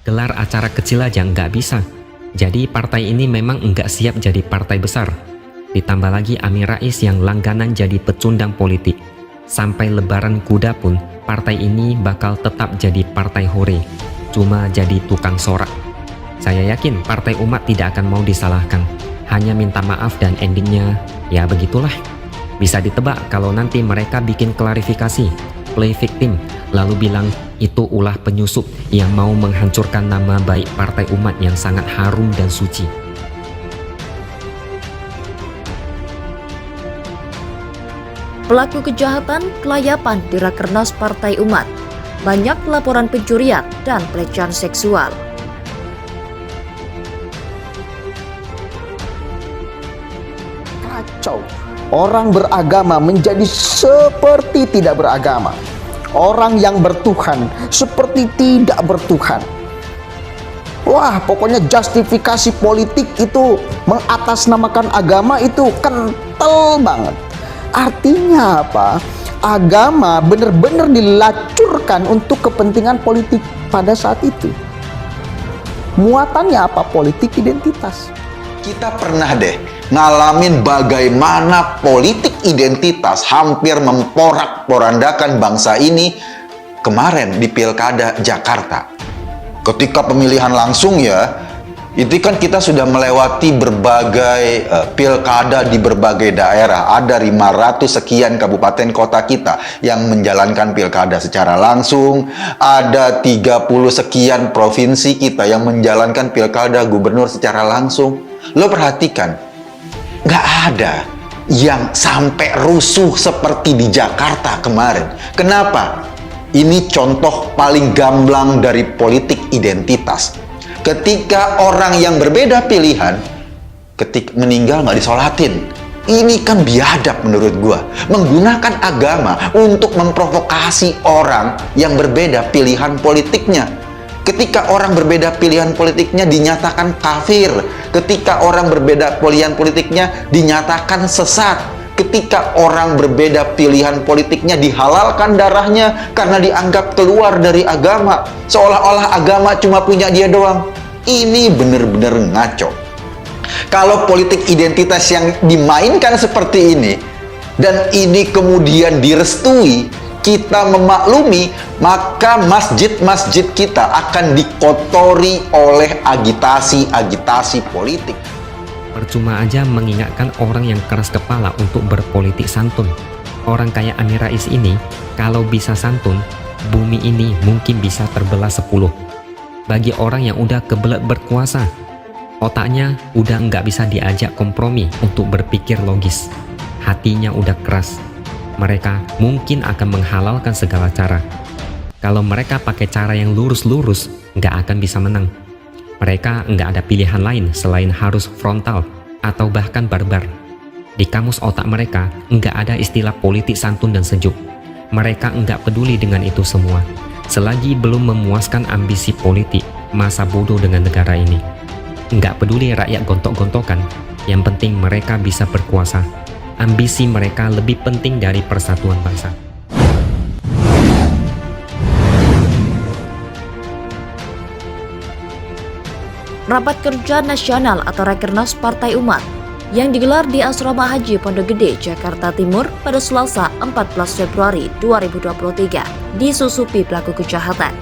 gelar acara kecil aja nggak bisa. Jadi partai ini memang nggak siap jadi partai besar. Ditambah lagi Amin Rais yang langganan jadi pecundang politik. Sampai lebaran kuda pun partai ini bakal tetap jadi partai hore, cuma jadi tukang sorak. Saya yakin partai umat tidak akan mau disalahkan, hanya minta maaf dan endingnya ya begitulah. Bisa ditebak kalau nanti mereka bikin klarifikasi, play victim, lalu bilang itu ulah penyusup yang mau menghancurkan nama baik partai umat yang sangat harum dan suci. Pelaku kejahatan kelayapan di Rakernas Partai Umat. Banyak laporan pencurian dan pelecehan seksual. Kacau. Orang beragama menjadi seperti tidak beragama. Orang yang bertuhan seperti tidak bertuhan. Wah, pokoknya justifikasi politik itu mengatasnamakan agama itu kental banget. Artinya apa? Agama benar-benar dilacurkan untuk kepentingan politik pada saat itu. Muatannya apa? Politik identitas. Kita pernah deh ngalamin bagaimana politik identitas hampir memporak-porandakan bangsa ini kemarin di Pilkada Jakarta. Ketika pemilihan langsung ya, itu kan kita sudah melewati berbagai pilkada di berbagai daerah. Ada 500 sekian kabupaten kota kita yang menjalankan pilkada secara langsung. Ada 30 sekian provinsi kita yang menjalankan pilkada gubernur secara langsung. Lo perhatikan, nggak ada yang sampai rusuh seperti di Jakarta kemarin. Kenapa? Ini contoh paling gamblang dari politik identitas. Ketika orang yang berbeda pilihan, ketika meninggal nggak disolatin. Ini kan biadab menurut gua. Menggunakan agama untuk memprovokasi orang yang berbeda pilihan politiknya. Ketika orang berbeda pilihan politiknya dinyatakan kafir. Ketika orang berbeda pilihan politiknya dinyatakan sesat. Ketika orang berbeda pilihan politiknya dihalalkan darahnya karena dianggap keluar dari agama. Seolah-olah agama cuma punya dia doang. Ini benar-benar ngaco. Kalau politik identitas yang dimainkan seperti ini, dan ini kemudian direstui, kita memaklumi, maka masjid-masjid kita akan dikotori oleh agitasi-agitasi politik. Percuma aja mengingatkan orang yang keras kepala untuk berpolitik santun. Orang kayak Amin Rais ini, kalau bisa santun, bumi ini mungkin bisa terbelah 10. Bagi orang yang udah kebelet berkuasa, otaknya udah nggak bisa diajak kompromi untuk berpikir logis. Hatinya udah keras. Mereka mungkin akan menghalalkan segala cara. Kalau mereka pakai cara yang lurus-lurus, nggak akan bisa menang. Mereka nggak ada pilihan lain selain harus frontal atau bahkan barbar. Di kamus otak mereka nggak ada istilah politik santun dan sejuk. Mereka nggak peduli dengan itu semua. Selagi belum memuaskan ambisi politik, masa bodoh dengan negara ini. Nggak peduli rakyat gontok-gontokan, yang penting mereka bisa berkuasa. Ambisi mereka lebih penting dari persatuan bangsa. Rapat Kerja Nasional atau Rakernas Partai Umat yang digelar di Asrama Haji Pondok Gede, Jakarta Timur pada Selasa 14 Februari 2023 disusupi pelaku kejahatan.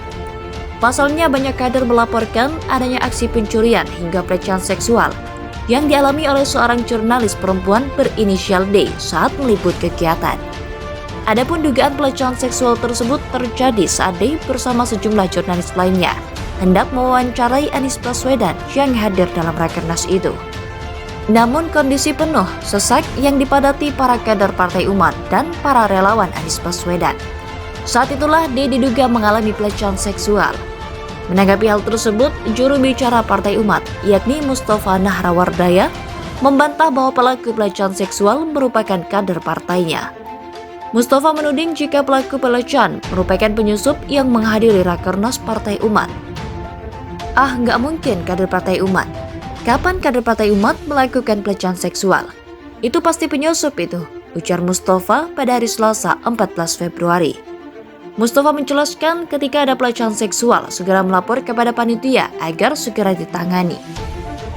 Pasalnya banyak kader melaporkan adanya aksi pencurian hingga pelecehan seksual yang dialami oleh seorang jurnalis perempuan berinisial D saat meliput kegiatan. Adapun dugaan pelecehan seksual tersebut terjadi saat D bersama sejumlah jurnalis lainnya hendak mewawancarai Anies Baswedan yang hadir dalam Rakernas itu. Namun kondisi penuh sesak yang dipadati para kader Partai Umat dan para relawan Anies Baswedan. Saat itulah D diduga mengalami pelecehan seksual. Menanggapi hal tersebut, juru bicara Partai Umat, yakni Mustafa Nahrawardaya, membantah bahwa pelaku pelecehan seksual merupakan kader partainya. Mustafa menuding jika pelaku pelecehan merupakan penyusup yang menghadiri Rakernas Partai Umat. Nggak mungkin kader Partai Umat. Kapan kader Partai Umat melakukan pelecehan seksual? Itu pasti penyusup itu, ujar Mustafa pada hari Selasa 14 Februari. Mustafa menjelaskan ketika ada pelecehan seksual, segera melapor kepada panitia agar segera ditangani.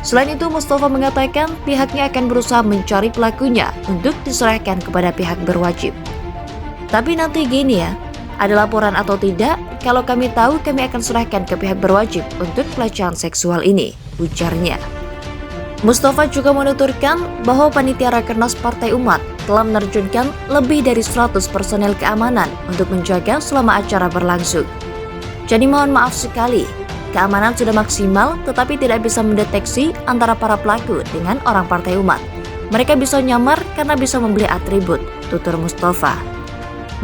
Selain itu, Mustafa mengatakan pihaknya akan berusaha mencari pelakunya untuk diserahkan kepada pihak berwajib. Tapi nanti gini ya, ada laporan atau tidak, kalau kami tahu kami akan serahkan ke pihak berwajib untuk pelecehan seksual ini, ujarnya. Mustafa juga menuturkan bahwa panitia Rakernas Partai Umat telah menerjunkan lebih dari 100 personel keamanan untuk menjaga selama acara berlangsung. Jadi mohon maaf sekali, keamanan sudah maksimal tetapi tidak bisa mendeteksi antara para pelaku dengan orang Partai Umat. Mereka bisa nyamar karena bisa membeli atribut, tutur Mustafa.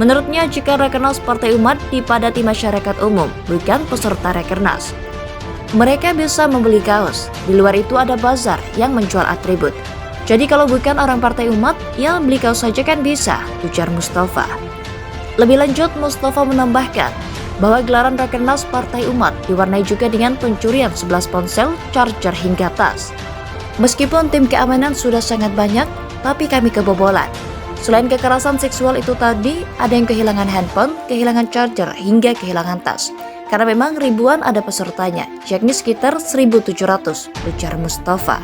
Menurutnya, jika Rakernas Partai Umat dipadati masyarakat umum, bukan peserta Rakernas, mereka bisa membeli kaos. Di luar itu ada bazar yang menjual atribut. Jadi kalau bukan orang Partai Umat, ya beli kaos saja kan bisa, ujar Mustafa. Lebih lanjut, Mustafa menambahkan bahwa gelaran Rakernas Partai Umat diwarnai juga dengan pencurian 11 ponsel, charger hingga tas. Meskipun tim keamanan sudah sangat banyak, tapi kami kebobolan. Selain kekerasan seksual itu tadi, ada yang kehilangan handphone, kehilangan charger, hingga kehilangan tas. Karena memang ribuan ada pesertanya, yakni sekitar 1.700, ujar Mustafa.